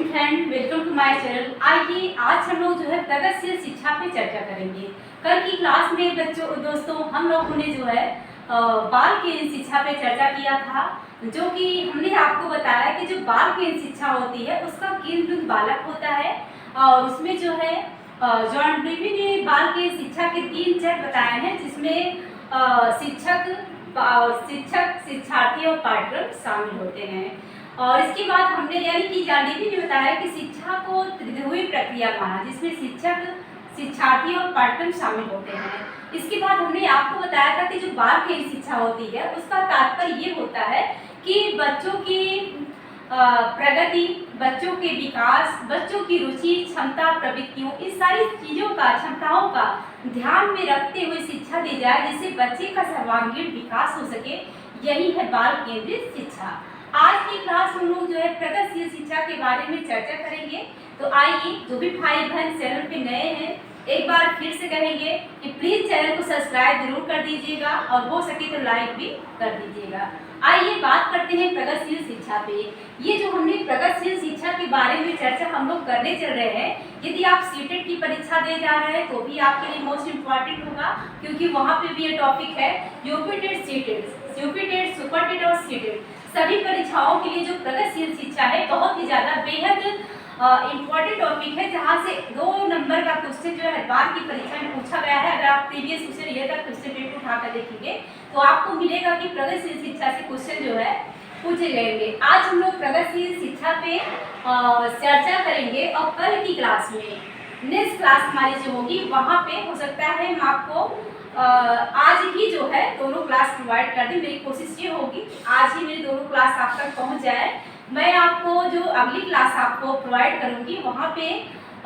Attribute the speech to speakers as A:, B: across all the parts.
A: Friend, welcome to my channel. आइए आज हम लोग जो है प्रगतिशील शिक्षा पे चर्चा करेंगे। कल की क्लास में दोस्तों हम लोगों ने जो है बाल केंद्रित शिक्षा पे चर्चा किया था, जो कि हमने आपको बताया कि जो बाल केंद्रित शिक्षा होती है उसका केंद्र बालक होता है। और उसमें जो है जॉन डीवी ने बाल केंद्रित शिक्षा के 3 चरण बताए हैं, जिसमें शिक्षक, शिक्षार्थी और पाठ्यक्रम शामिल होते हैं। और इसके बाद हमने यानी कि जॉन डीवी ने बताया कि शिक्षा को त्रिध्रुवी प्रक्रिया माना, जिसमें शिक्षक, शिक्षार्थी और पाठ्यक्रम शामिल होते हैं। इसके बाद हमने आपको बताया था कि जो बाल केंद्रित शिक्षा होती है उसका तात्पर्य ये होता है कि बच्चों की प्रगति, बच्चों के विकास, बच्चों की रुचि, क्षमता, प्रवृत्तियों, इस सारी चीज़ों का, क्षमताओं का ध्यान में रखते हुए शिक्षा दी जाए, जिससे बच्चे का सर्वांगीण विकास हो सके। यही है बाल केंद्रित शिक्षा। आज की क्लास हम लोग जो है प्रगतिशील शिक्षा के बारे में चर्चा करेंगे। तो आइए, जो भी भाई बहन चैनल पे नए हैं, एक बार फिर से कहेंगे कि प्लीज चैनल को सब्सक्राइब जरूर कर दीजिएगा और हो सके तो लाइक भी कर दीजिएगा। आइए बात करते हैं प्रगतिशील शिक्षा पे। ये जो हमने प्रगतिशील शिक्षा के बारे में चर्चा हम लोग करने चल रहे हैं, यदि आप सीटेट की परीक्षा दे जा रहे हैं तो भी आपके लिए मोस्ट इम्पॉर्टेंट होगा, क्योंकि वहाँ पे भी ये टॉपिक है UP TET, CTET, UP TET, super TET और सीटेट, सभी परीक्षाओं के लिए जो प्रगतिशील शिक्षा है बहुत ही ज़्यादा बेहद इम्पॉर्टेंट टॉपिक है, जहाँ से 2 नंबर का क्वेश्चन जो है बार की परीक्षा में पूछा गया है। अगर आप प्रीवियस क्वेश्चन ईयर का क्वेश्चन पेपर उठाकर देखेंगे तो आपको मिलेगा कि प्रगतिशील शिक्षा से क्वेश्चन जो है पूछे जाएंगे। आज हम लोग प्रगतिशील शिक्षा पे चर्चा करेंगे और कल की क्लास में, नेक्स्ट क्लास हमारी जो होगी वहाँ पे हो सकता है हम आपको आज ही जो है दोनों क्लास प्रोवाइड कर दी। मेरी कोशिश ये होगी आज ही मेरी दोनों क्लास आप तक पहुँच जाए। मैं आपको जो अगली क्लास आपको प्रोवाइड करूंगी वहाँ पे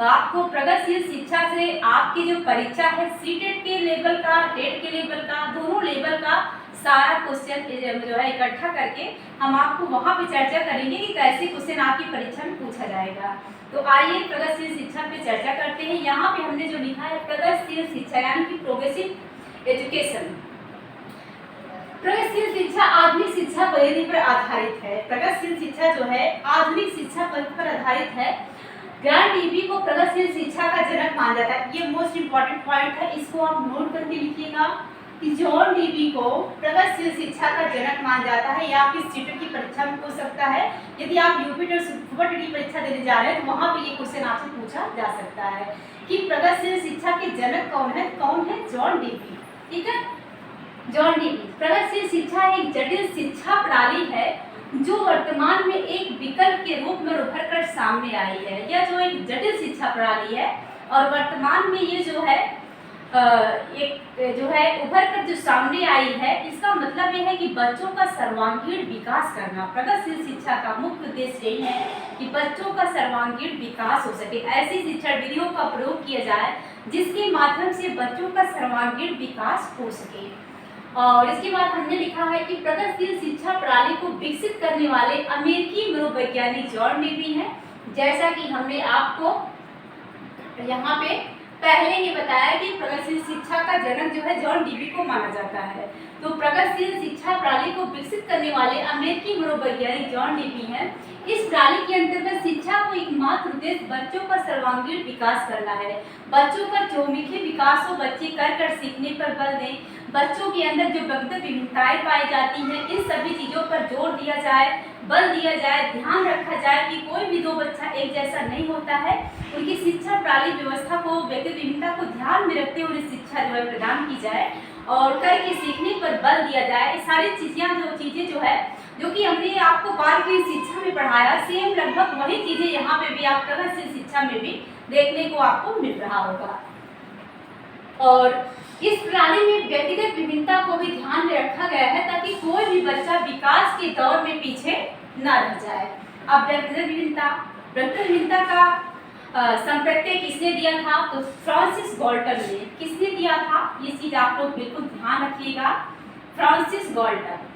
A: आपको प्रगतिशील शिक्षा से आपकी जो परीक्षा है सीटेट के लेवल का, टेट के लेवल का, दोनों लेवल का सारा क्वेश्चन जो है इकट्ठा करके हम आपको वहाँ पे चर्चा करेंगे कि कैसे क्वेश्चन आपकी परीक्षा में पूछा जाएगा। तो आइए प्रगतिशील शिक्षा पे चर्चा करते हैं। यहाँ पे हमने जो लिखा है प्रगतिशील शिक्षा यानी कि प्रोग्रेसिव एजुकेशन। प्रगतिशील शिक्षा आधुनिक शिक्षा पद्धति पर आधारित है। प्रगतिशील शिक्षा जो है आधुनिक शिक्षा पद्धति पर आधारित है। जॉन डीवी को प्रगतिशील शिक्षा का जनक माना जाता है। ये मोस्ट इम्पॉर्टेंट पॉइंट है, इसको आप नोट करके लिखिएगा कि जॉन डीवी को प्रगतिशील शिक्षा का जनक माना जाता है। या आपकी सीटेट की परीक्षा में पूछ सकता है। यदि आप यूपी टेट, सुपर टेट की परीक्षा देने जा रहे हैं तो वहाँ पे ये क्वेश्चन आपसे पूछा जा सकता है कि प्रगतिशील शिक्षा के जनक कौन है? कौन है? John Dewey. ठीक है, जॉन डीवी। प्रगतिशील शिक्षा एक जटिल शिक्षा प्रणाली है जो वर्तमान में एक विकल्प के रूप में उभर कर सामने आई है। यह जो एक जटिल शिक्षा प्रणाली है और वर्तमान में ये जो है एक जो है उभर कर जो सामने आई है, इसका मतलब यह है कि बच्चों का सर्वांगीण विकास करना। प्रगतिशील शिक्षा का मुख्य उद्देश्य यही है कि बच्चों का सर्वांगीण विकास हो सके। ऐसी शिक्षण विधियों का प्रयोग किया जाए जिसके माध्यम से बच्चों का सर्वांगीण विकास हो सके। और इसके बाद हमने लिखा है कि प्रगतिशील शिक्षा प्रणाली को विकसित करने वाले अमेरिकी मनोवैज्ञानिक जॉन डीवी हैं। जैसा कि हमने आपको यहाँ पे पहले ही बताया कि प्रगतिशील शिक्षा का जनक जो है जॉन डीवी को माना जाता है। तो प्रगतिशील शिक्षा प्रणाली को विकसित करने वाले अमेरिकी मनोवैज्ञानिक जॉन डीवी हैं। इस प्रणाली के अंतर्गत शिक्षा को एकमात्र उद्देश्य बच्चों का सर्वांगीण विकास करना है। बच्चों का चौमुखी विकास हो, बच्चे कर सीखने पर बल दें, बच्चों के अंदर जो व्यक्तिगत विभिन्नताएं पाई जाती हैं इन सभी चीज़ों पर जोर दिया जाए, बल दिया जाए, ध्यान रखा जाए कि कोई भी 2 बच्चा एक जैसा नहीं होता है। उनकी शिक्षा प्रणाली व्यवस्था को, व्यक्तिगत विभिन्नता को ध्यान में रखते हुए शिक्षा जो है प्रदान की जाए और करके सीखने पर बल दिया जाए। ये सारी चीज़ें जो है जो कि हमने आपको बाल की शिक्षा में पढ़ाया, सेम लगभग वही चीज़ें यहाँ पे भी आप प्रगतिशील शिक्षा में भी देखने को आपको मिल रहा होगा। और इस प्रणाली में व्यक्तिगत विभिन्नता को भी ध्यान में रखा गया है ताकि कोई भी बच्चा विकास के दौर में पीछे न रह जाए। अब व्यक्तिगत विभिन्नता का संप्रत्यय किसने दिया था? तो फ्रांसिस गाल्टन ने। किसने दिया था? ये चीज आप लोग बिल्कुल ध्यान रखिएगा, फ्रांसिस गाल्टन।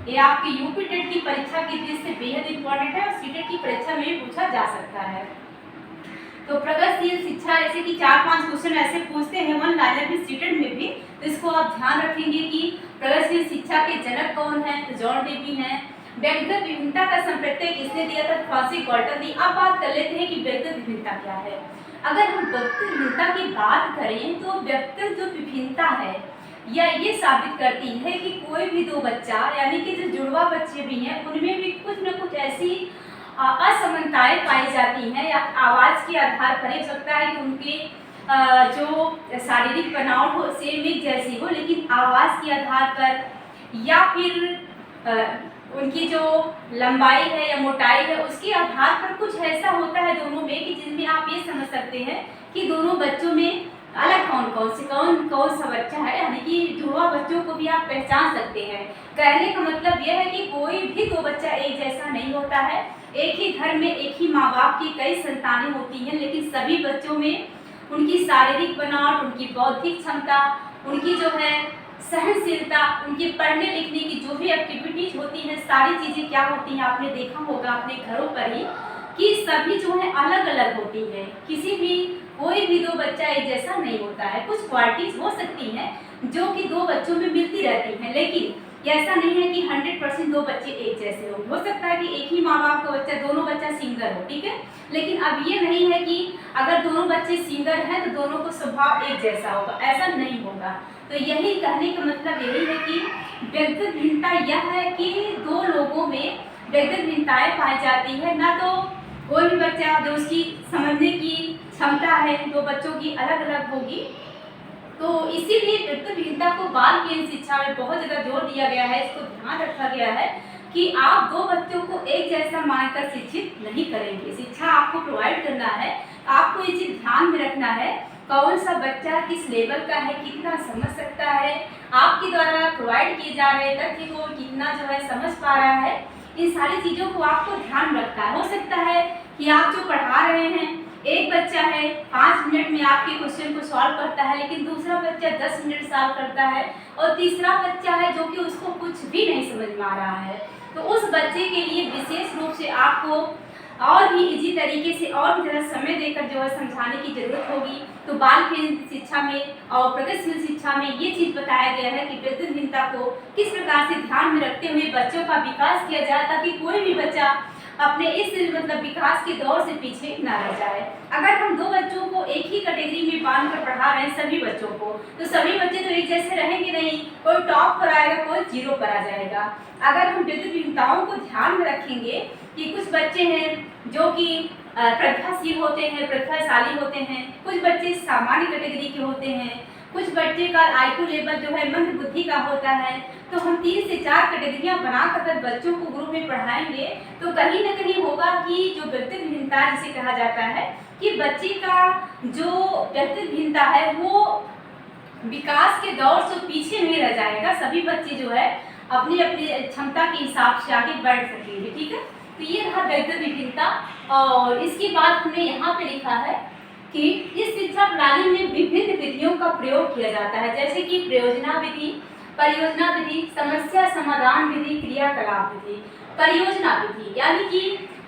A: ये आपकी यूपी टेट की परीक्षा की दृष्टि से बेहद इंपॉर्टेंट है और सीटेट की परीक्षा में भी पूछा जा सकता है। तो प्रगतिशील शिक्षा ऐसे कि 4-5 क्वेश्चन ऐसे पूछते हैं 1 लाइनर भी सीटेट में भी, तो इसको आप ध्यान रखेंगे कि प्रगतिशील शिक्षा के जनक कौन है? तो जॉन डीवी हैं। व्यक्तिगत विभिन्नता का संप्रत्यय किसने दिया था? फ्रांसिस गाल्टन ने। अब बात कर लेते हैं कि व्यक्तिगत विभिन्नता क्या है। अगर हम व्यक्तिगत विभिन्नता की बात करें तो व्यक्तिगत जो विभिन्नता है या ये साबित करती है कि कोई भी दो बच्चा यानी कि जो जुड़वा बच्चे भी हैं उनमें भी कुछ न कुछ ऐसी असमानताएं पाई जाती हैं, या आवाज़ के आधार पर हो सकता है कि उनके जो शारीरिक बनावट हो सेम एक जैसी हो, लेकिन आवाज़ के आधार पर या फिर उनकी जो लंबाई है या मोटाई है उसके आधार पर कुछ ऐसा होता है दोनों में कि जिसमें आप ये समझ सकते हैं कि दोनों बच्चों में अलग कौन सा बच्चा है, यानी कि जुड़वा बच्चों को भी आप पहचान सकते हैं। कहने का मतलब यह है कि कोई भी दो बच्चा एक जैसा नहीं होता है। एक ही घर में एक ही माँ बाप की कई संतानें होती हैं, लेकिन सभी बच्चों में उनकी शारीरिक बनावट, उनकी बौद्धिक क्षमता, उनकी जो है सहनशीलता, उनके पढ़ने लिखने की जो भी एक्टिविटीज होती हैं, सारी चीज़ें क्या होती हैं आपने देखा होगा अपने घरों पर ही कि सभी जो है अलग अलग होती है। किसी भी कोई भी दो बच्चा एक जैसा नहीं होता है। कुछ क्वालिटीज हो सकती हैं जो कि दो बच्चों में मिलती रहती हैं, लेकिन ऐसा नहीं है कि 100% दो बच्चे एक जैसे हो सकता है कि एक ही माँ बाप का बच्चा दोनों बच्चा सिंगर हो, ठीक है, लेकिन अब ये नहीं है कि अगर दोनों बच्चे सिंगर हैं तो दोनों को स्वभाव एक जैसा होगा, ऐसा नहीं होगा। तो यही कहने का मतलब यही है कि व्यक्तिगत भिन्नता यह है कि दो लोगों में व्यक्तिगत भिन्नताएं पाई जाती है, ना तो कोई भी बच्चा जो उसकी समझने की क्षमता है दो बच्चों की अलग अलग होगी। तो इसीलिए व्यक्तिगत भिन्नता को बाल केंद्रित शिक्षा में बहुत ज़्यादा जोर दिया गया है, इसको ध्यान रखा गया है कि आप दो बच्चों को एक जैसा मानकर शिक्षित नहीं करेंगे। शिक्षा आपको प्रोवाइड करना है, आपको ये चीज़ ध्यान में रखना है कौन सा बच्चा किस लेवल का है, कितना समझ सकता है, आपके द्वारा प्रोवाइड किए जा रहे तथ्य को कितना जो है समझ पा रहा है, इन सारी चीज़ों को आपको ध्यान रखना है। हो सकता है कि आप जो पढ़ा रहे हैं, एक बच्चा है 5 मिनट में आपके क्वेश्चन को सॉल्व करता है, लेकिन दूसरा बच्चा 10 मिनट सॉल्व करता है, और तीसरा बच्चा है जो कि उसको कुछ भी नहीं समझ में आ रहा है। तो उस बच्चे के लिए विशेष रूप से आपको और भी इजी तरीके से और भी ज़्यादा समय देकर जो है समझाने की जरूरत होगी। तो बाल केंद्रित शिक्षा में और प्रगतिशील शिक्षा में ये चीज़ बताया गया है कि व्यक्तिगत भिन्नता को किस प्रकार से ध्यान में रखते हुए बच्चों का विकास किया जाए, ताकि कोई भी बच्चा अपने इस मतलब विकास के दौर से पीछे ना रह जाए। अगर हम दो बच्चों को एक ही कैटेगरी में बांध कर पढ़ा रहे हैं सभी बच्चों को, तो सभी बच्चे तो एक जैसे रहेंगे नहीं, कोई टॉप पर आएगा, कोई जीरो पर आ जाएगा। अगर हम व्यक्तिगत भिन्नताओं को ध्यान में रखेंगे कि कुछ बच्चे हैं जो कि प्रतिभाशील होते हैं, प्रतिभाशाली होते हैं, कुछ बच्चे सामान्य कैटेगरी के होते हैं, कुछ बच्चे का IQ लेवल जो है मंद बुद्धि का होता है, तो हम 3 से 4 कैटेगरियाँ बनाकर अगर बच्चों को ग्रुप में पढ़ाएंगे तो कहीं ना कहीं होगा कि जो व्यक्तिगत भिन्नता जिसे कहा जाता है कि बच्चे का जो व्यक्तिगत भिन्नता है वो विकास के दौर से पीछे नहीं रह जाएगा। सभी बच्चे जो है अपनी अपनी क्षमता के हिसाब से आगे बढ़ सकेंगे, ठीक है। तो ये रहा व्यक्तिगत भिन्नता। और इसके बाद हमने यहाँ पे लिखा है कि इस शिक्षा प्रणाली में विभिन्न विधियों का प्रयोग किया जाता है, जैसे कि प्रयोजना विधि, परियोजना विधि, समस्या समाधान विधि, क्रियाकलाप विधि। परियोजना विधि यानी कि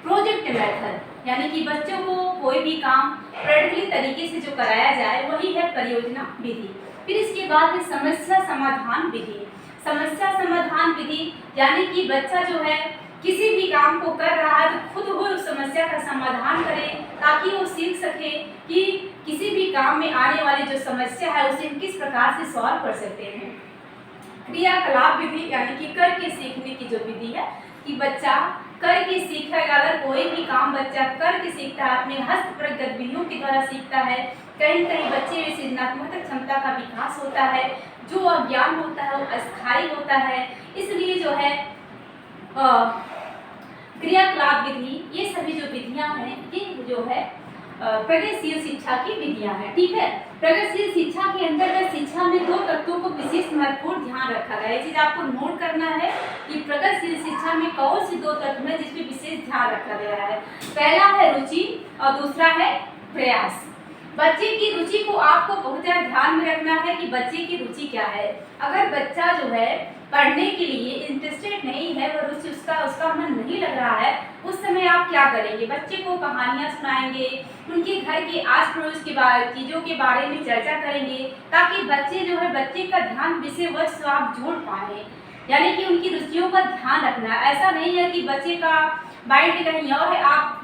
A: प्रोजेक्ट मेथड, यानी कि बच्चों को कोई भी काम प्रैक्टिकली तरीके से जो कराया जाए वही है परियोजना विधि। फिर इसके बाद है समस्या समाधान विधि। समस्या समाधान विधि यानी कि बच्चा जो है किसी भी काम को कर रहा है तो खुद वो उस समस्या का समाधान करे, ताकि वो सीख सके कि किसी भी काम में आने वाली जो समस्या है उसे हम किस प्रकार से सॉल्व कर सकते हैं। क्रियाकलाप विधि यानी कि करके सीखने की जो विधि है कि बच्चा करके सीखेगा। अगर कोई भी काम बच्चा करके सीखता है, अपने हस्तप्रक गतिविधियों के द्वारा सीखता है, कहीं कहीं बच्चे में सृजनात्मक क्षमता का विकास होता है, जो अज्ञान होता है वो अस्थायी होता है। इसलिए जो है क्रियाकलाप विधि, ये सभी जो विधियां हैं ये जो है प्रगतिशील शिक्षा की विधियां हैं, ठीक है। प्रगतिशील शिक्षा के अंतर्गत शिक्षा में 2 तत्वों को विशेष महत्वपूर्ण ध्यान रखा गया है। ये चीज आपको नोट करना है कि प्रगतिशील शिक्षा में कौन से 2 तत्व हैं जिसमें विशेष ध्यान रखा गया है। पहला है रुचि और दूसरा है प्रयास। बच्चे की रुचि को आपको बहुत ज़्यादा ध्यान में रखना है कि बच्चे की रुचि क्या है। अगर बच्चा जो है पढ़ने के लिए इंटरेस्टेड नहीं है, वह रुचि उसका मन नहीं लग रहा है, उस समय आप क्या करेंगे? बच्चे को कहानियाँ सुनाएंगे, उनके घर के आस पड़ोस के चीज़ों के बारे में चर्चा करेंगे, ताकि बच्चे जो है बच्चे का ध्यान विषय वस्तु आप जोड़ पाएँ। यानी कि उनकी रुचियों का ध्यान रखना है। ऐसा नहीं है कि बच्चे का माइंड कहीं और है, आप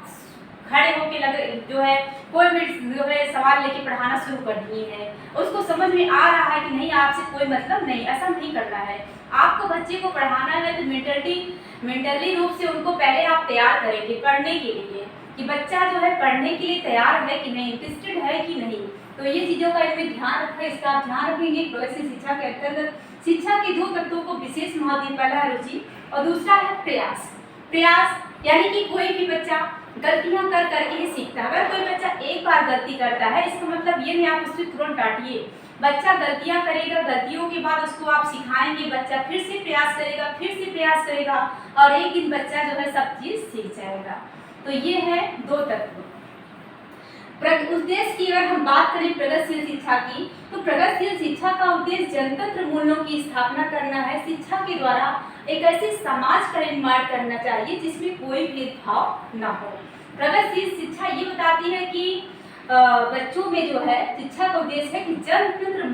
A: खड़े होके लगे जो है कोई भी जो है सवाल लेके पढ़ाना शुरू कर दिए हैं, उसको समझ में आ रहा है कि नहीं आपसे कोई मतलब नहीं, ऐसा नहीं करना है। आपको बच्चे को पढ़ाना है तो मेंटली रूप से उनको पहले आप तैयार करेंगे पढ़ने के लिए, कि बच्चा जो है पढ़ने के लिए तैयार है कि नहीं, इंटरेस्टेड है कि नहीं। तो ये चीज़ों का इनमें ध्यान रखें, इसका आप ध्यान रखेंगे। प्रगतिशील शिक्षा के अंतर्गत शिक्षा के 2 तत्वों को विशेष महत्व दिया, पहला है रुचि और दूसरा है प्रयास। प्रयास यानी कि कोई भी बच्चा गलतियां कर करके ही सीखता है। अगर कोई बच्चा एक बार गलती करता है, इसका मतलब ये नहीं आप उससे तुरंत डांटिए। बच्चा गलतियां करेगा, गलतियों के बाद उसको आप सिखाएंगे, बच्चा फिर से प्रयास करेगा, फिर से प्रयास करेगा और एक दिन बच्चा जो है सब चीज़ सीख जाएगा। तो ये है 2 तत्व। उद्देश्य की अगर हम बात करें प्रगतिशील शिक्षा की, तो प्रगतिशील शिक्षा का उद्देश्य जनतंत्र मूल्यों की स्थापना करना है। शिक्षा के द्वारा एक ऐसे समाज का निर्माण करना चाहिए जिसमें कोई भेदभाव न हो। प्रगतिशील शिक्षा ये बताती है कि बच्चों में जो है शिक्षा का उद्देश्य है कि जनतंत्र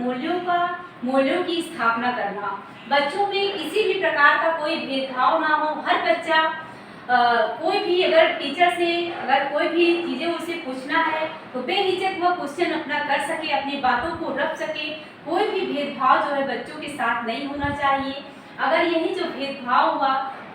A: मूल्यों की स्थापना करना। बच्चों में किसी भी प्रकार का कोई भेदभाव ना हो, हर बच्चा कोई भी अगर टीचर से अगर कोई भी चीज़ें उससे पूछना है तो बेहिचक वह क्वेश्चन अपना कर सके, अपनी बातों को रख सके। कोई भी भेदभाव जो है बच्चों के साथ नहीं होना चाहिए। अगर यही जो भेदभाव हुआ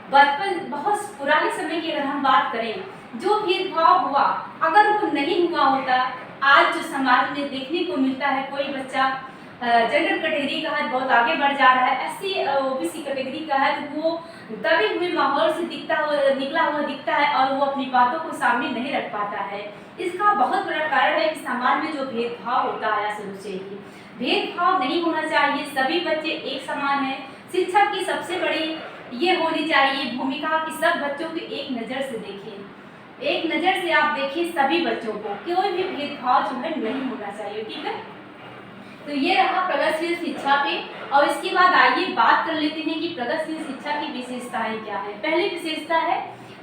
A: बचपन बहुत पुराने समय की अगर हम बात करें, जो भेदभाव हुआ अगर वो नहीं हुआ होता, आज जो समाज में देखने को मिलता है कोई बच्चा जनरल कैटेगरी का है बहुत आगे बढ़ जा रहा है, एससी ओबीसी कैटेगरी का है तो वो दबे हुए माहौल से निकला हुआ दिखता है और वो अपनी बातों को सामने नहीं रख पाता है। इसका बहुत बड़ा कारण है कि समाज में जो भेदभाव होता आया शुरू से ही। भेदभाव नहीं होना चाहिए, सभी बच्चे एक समान हैं। शिक्षक की सबसे बड़ी ये होनी चाहिए भूमिका कि सब बच्चों को एक नज़र से देखें, एक नज़र से आप देखिए सभी बच्चों को, कोई भी भेदभाव जो है नहीं होना चाहिए। ठीक है, तो ये रहा प्रगतिशील शिक्षा पे। और इसके बाद आइए बात कर लेते हैं कि प्रगतिशील शिक्षा की विशेषताएं क्या है। पहली विशेषता है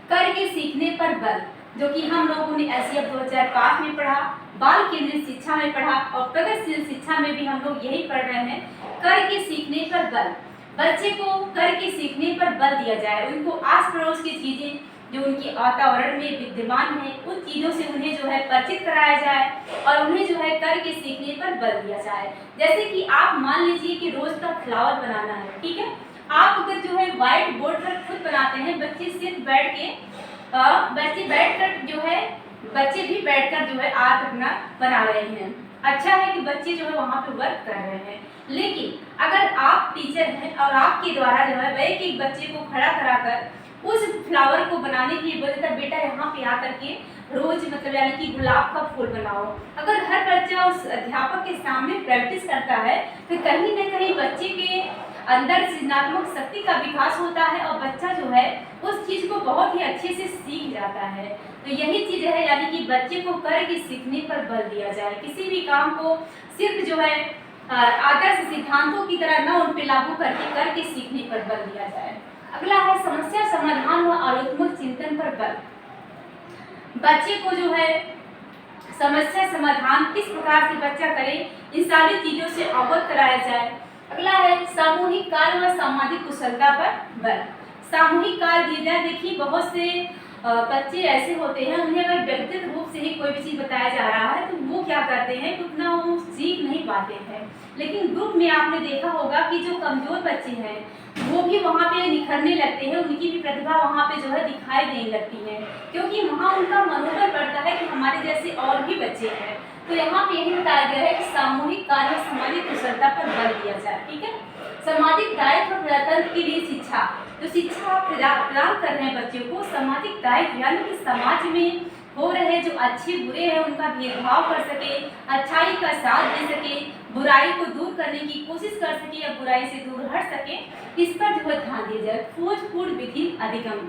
A: करके सीखने पर बल, जो कि हम लोगों ने एसईएफ 2005 में पढ़ा, बाल केंद्रित शिक्षा में पढ़ा और प्रगतिशील शिक्षा में भी हम लोग यही पढ़ रहे हैं, करके सीखने पर बल। बच्चे को करके सीखने पर बल दिया जाए, उनको आस पड़ोस की चीज़ें जो उनकी वातावरण में विद्यमान है उन चीज़ों से उन्हें जो है परिचित कराया जाए और उन्हें जो है करके सीखने पर बल दिया जाए। जैसे कि आप मान लीजिए कि रोज का फ्लावर बनाना है, ठीक है, आप अगर जो है व्हाइट बोर्ड पर खुद बनाते हैं, बच्चे सिर्फ बैठ के बच्चे भी बैठकर जो है आर्ट अपना बना रहे हैं। अच्छा है कि बच्चे जो है वहाँ पे वर्क कर रहे हैं, लेकिन अगर आप टीचर हैं और आपके द्वारा जो है एक एक बच्चे को खड़ा कराकर उस फ्लावर को बनाने के लिए बोलता बेटा यहाँ पे आकर के रोज मतलब यानी कि गुलाब का फूल बनाओ। अगर हर बच्चा उस अध्यापक के सामने प्रैक्टिस करता है तो कहीं न कहीं बच्चे के अंदर सृजनात्मक शक्ति का विकास होता है और बच्चा जो है उस चीज़ को बहुत ही अच्छे से सीख जाता है। तो यही चीज़ है, यानी कि बच्चे को करके सीखने पर बल दिया जाए। किसी भी काम को सिर्फ जो है आदर्श सिद्धांतों की तरह न उन पर लागू करके सीखने पर बल दिया जाए। अगला है समस्या समाधान व आलोचनात्मक चिंतन पर बल। बच्चे को जो है समस्या समाधान किस प्रकार से बच्चा करे, इन सारी चीज़ों से अवगत कराया जाए। अगला है सामूहिक कार्य व सामाजिक कुशलता पर बल। सामूहिक कार्य दिया जाए। देखिए बहुत से बच्चे ऐसे होते हैं, उन्हें अगर व्यक्तिगत रूप से ही कोई भी चीज़ बताया जा रहा है तो वो क्या करते हैं, उतना वो सीख नहीं पाते हैं। लेकिन ग्रुप में आपने देखा होगा कि जो कमज़ोर बच्चे हैं वो भी वहाँ पे निखरने लगते हैं, उनकी भी प्रतिभा वहाँ पे जो है दिखाई देने लगती है, क्योंकि वहाँ उनका मनोबल बढ़ता है कि हमारे जैसे और भी बच्चे हैं। तो यहाँ पे यही बताया गया है कि सामूहिक कार्य सामाजिक कुशलता पर बल दिया जाए। ठीक है, सामाजिक दायित्व प्रजातंत्र के लिए शिक्षा, जो शिक्षा आप प्रदान कर रहे हैं बच्चों को, सामाजिक दायित्व यानी कि समाज में हो रहे जो अच्छे बुरे हैं उनका भेदभाव कर सके, अच्छाई का साथ दे सके, बुराई को दूर करने की कोशिश कर सके या बुराई से दूर हट सके, इस पर जो है ध्यान दिया जाए। खोजपूर्ण विधि अधिगम,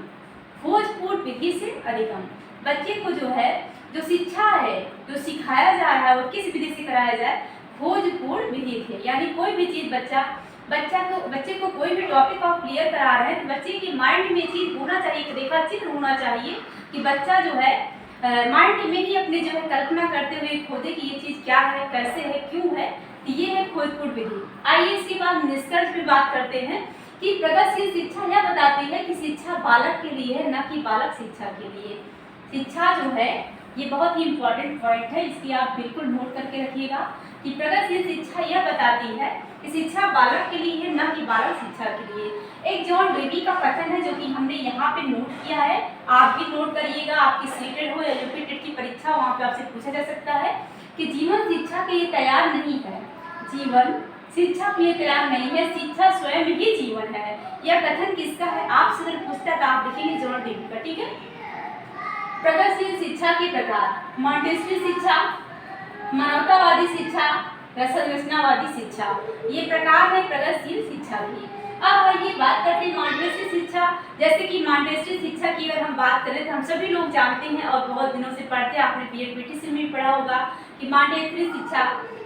A: खोजपूर्ण विधि से अधिगम। बच्चे को जो है जो शिक्षा है जो सिखाया जा रहा है वो किस विधि से कराया जाए, खोजपूर्ण विधि से। यानी कोई भी चीज़ बच्चे को कोई भी टॉपिक आप क्लियर करा रहे हैं तो बच्चे के माइंड में चीज़ होना चाहिए, एक रेखा चित्र होना चाहिए कि बच्चा जो है माइंड में ही अपने जो है कल्पना करते हुए खोजे कि ये चीज़ क्या है, कैसे है, क्यों है। ये है खोजपूर्ण विधि। आइए इसके बाद निष्कर्ष पे बात करते हैं कि प्रगतिशील शिक्षा यह बताती है कि शिक्षा बालक के लिए है, न कि बालक शिक्षा के लिए। शिक्षा जो है ये बहुत ही इम्पोर्टेंट पॉइंट है, इसकी आप बिल्कुल नोट करके रखिएगा कि प्रगतिशील शिक्षा यह बताती है कि शिक्षा बालक के लिए है, न कि बालक शिक्षा के लिए। एक जॉन डेवी का कथन है जो कि हमने यहाँ पे नोट किया है, आप भी नोट करिएगा। आपकी सीटेड हो या यूपीटेट की परीक्षा, वहाँ पे आपसे पूछा जा सकता है कि जीवन शिक्षा के लिए तैयार नहीं है। जीवन शिक्षा के लिए तैयार नहीं है, शिक्षा स्वयं ही जीवन है। यह कथन किसका है? आपसे अगर पूछता है तो आप लिखेंगे जॉन डेवी का, ठीक है। प्रगतिशील शिक्षा के प्रकार: मॉन्टेसरी शिक्षा, मानवतावादी शिक्षा, संरचनावादी शिक्षा, ये प्रकार है प्रगतिशील शिक्षा की। अब आइए बात करते हैं मॉन्टेसरी शिक्षा। जैसे कि मॉन्टेसरी शिक्षा की अगर हम बात करें तो हम सभी लोग जानते हैं और बहुत दिनों से पढ़ते हैं, आपने बीएड बीटीसी में भी पढ़ा होगा कि मॉन्टेसरी शिक्षा,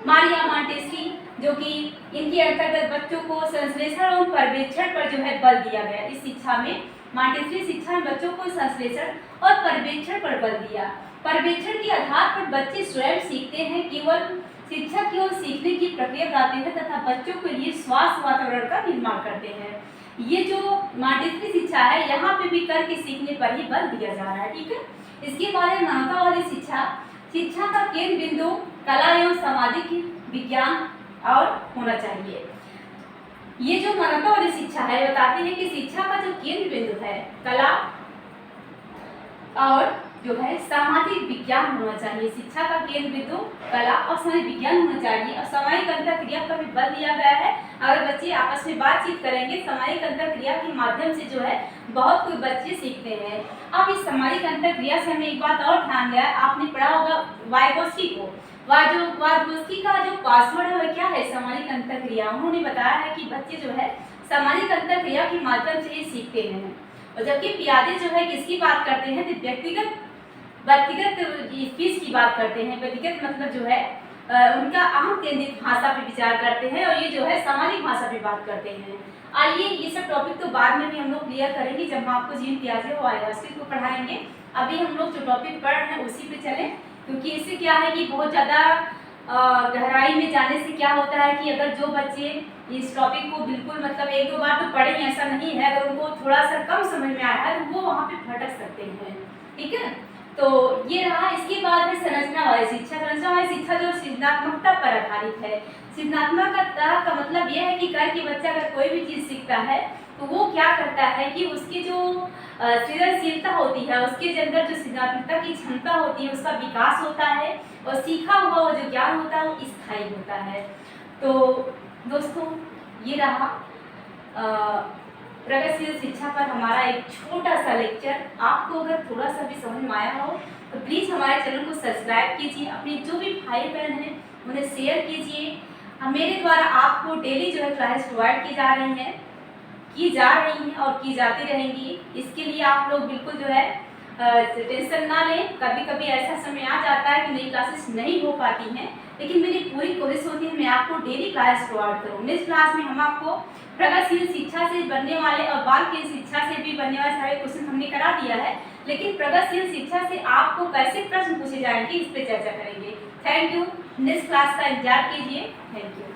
A: मारिया मॉन्टेसरी, जो कि इनके अंतर्गत बच्चों को संश्लेषण और पर्यवेक्षण पर जो है बल दिया गया। इस शिक्षा में, मॉन्टेसरी शिक्षा में बच्चों को संश्लेषण और पर्यवेक्षण पर बल दिया। पर्यवेक्षण के आधार पर बच्चे स्वयं सीखते हैं, केवल शिक्षक केवल सीखने की प्रक्रिया बताते हैं तथा बच्चों के लिए स्वास्थ्य वातावरण का निर्माण करते हैं। ये जो मॉन्टेसरी शिक्षा है, यहाँ पे भी करके सीखने पर ही बल दिया जा रहा है, ठीक है। इसके बाद है मानवतावादी शिक्षा। शिक्षा का केंद्र बिंदु कला एवं सामाजिक विज्ञान और होना चाहिए। ये जो मानवतावादी शिक्षा है बताती है कि शिक्षा का जो केंद्र बिंदु है कला और जो है सामाजिक विज्ञान होना चाहिए। शिक्षा का केंद्र बिंदु कला और सामाजिक विज्ञान होना चाहिए और सामाजिक अंतरक्रिया पर भी बल दिया गया है। अगर बच्चे आपस में बातचीत करेंगे, सामाजिक अंतरक्रिया के माध्यम से जो है बहुत कुछ बच्चे सीखते हैं। अब इस सामाजिक अंतरक्रिया से हमें एक बात और ध्यान दिया, आपने पढ़ा होगा वाइगोस्की को। वाइगोस्की का जो पासवर्ड है वह क्या है? सामाजिक अंतरक्रिया। उन्होंने बताया है कि बच्चे जो है सामाजिक अंतरक्रिया के माध्यम से ही सीखते हैं। और जबकि पियाजे जो है किसकी बात करते हैं? तो व्यक्तिगत स्पीच की बात करते हैं। व्यक्तिगत मतलब जो है उनका अहम केंद्रित भाषा पे विचार करते हैं और ये जो है सामाजिक भाषा पे बात करते हैं। आइए ये सब टॉपिक तो बाद में भी हम लोग क्लियर करेंगे जब हम आपको जीन पियाजे और वाइगोस्की को पढ़ाएंगे। अभी हम लोग जो टॉपिक पढ़ रहे हैं उसी पे चलें, क्योंकि इससे क्या है कि बहुत ज़्यादा गहराई में जाने से क्या होता है कि अगर जो बच्चे इस टॉपिक को बिल्कुल मतलब एक दो बार तो पढ़े ही, ऐसा नहीं है, अगर उनको थोड़ा सा कम समझ में आया है तो वो वहाँ पे भटक सकते हैं, ठीक है। तो ये रहा। इसके बाद है संरचनावादी शिक्षा। संरचनावादी शिक्षा जो सृजनात्मकता पर आधारित है। सृजनात्मकता का मतलब यह है कि करके बच्चा अगर कोई भी चीज़ सीखता है तो वो क्या करता है कि उसकी जो सृजनशीलता होती है, उसके अंदर जो सृजनात्मकता की क्षमता होती है उसका विकास होता है और सीखा हुआ वो जो ज्ञान होता है वो स्थायी होता है। तो दोस्तों ये रहा प्रगतिशील शिक्षा पर हमारा एक छोटा सा लेक्चर। आपको अगर थोड़ा सा भी समझ में आया हो तो प्लीज़ हमारे चैनल को सब्सक्राइब कीजिए, अपने जो भी भाई बहन हैं उन्हें शेयर कीजिए। मेरे द्वारा आपको डेली जो है क्लासेस प्रोवाइड की जा रही हैं और की जाती रहेंगी। इसके लिए आप लोग बिल्कुल जो है टेंशन ना लें। कभी कभी ऐसा समय आ जाता है कि मेरी क्लासेस नहीं हो पाती हैं, लेकिन मेरी पूरी कोशिश होती है मैं आपको डेली क्लास प्रोवाइड करूँ। नेक्स्ट क्लास में हम आपको प्रगतिशील शिक्षा से बनने वाले और बाल की शिक्षा से भी बनने वाले सारे क्वेश्चन हमने करा दिया है, लेकिन प्रगतिशील शिक्षा से आपको कैसे प्रश्न पूछे जाएंगे इस पर चर्चा करेंगे। Thank you. नेक्स्ट क्लास का इंतजार कीजिए। Thank you.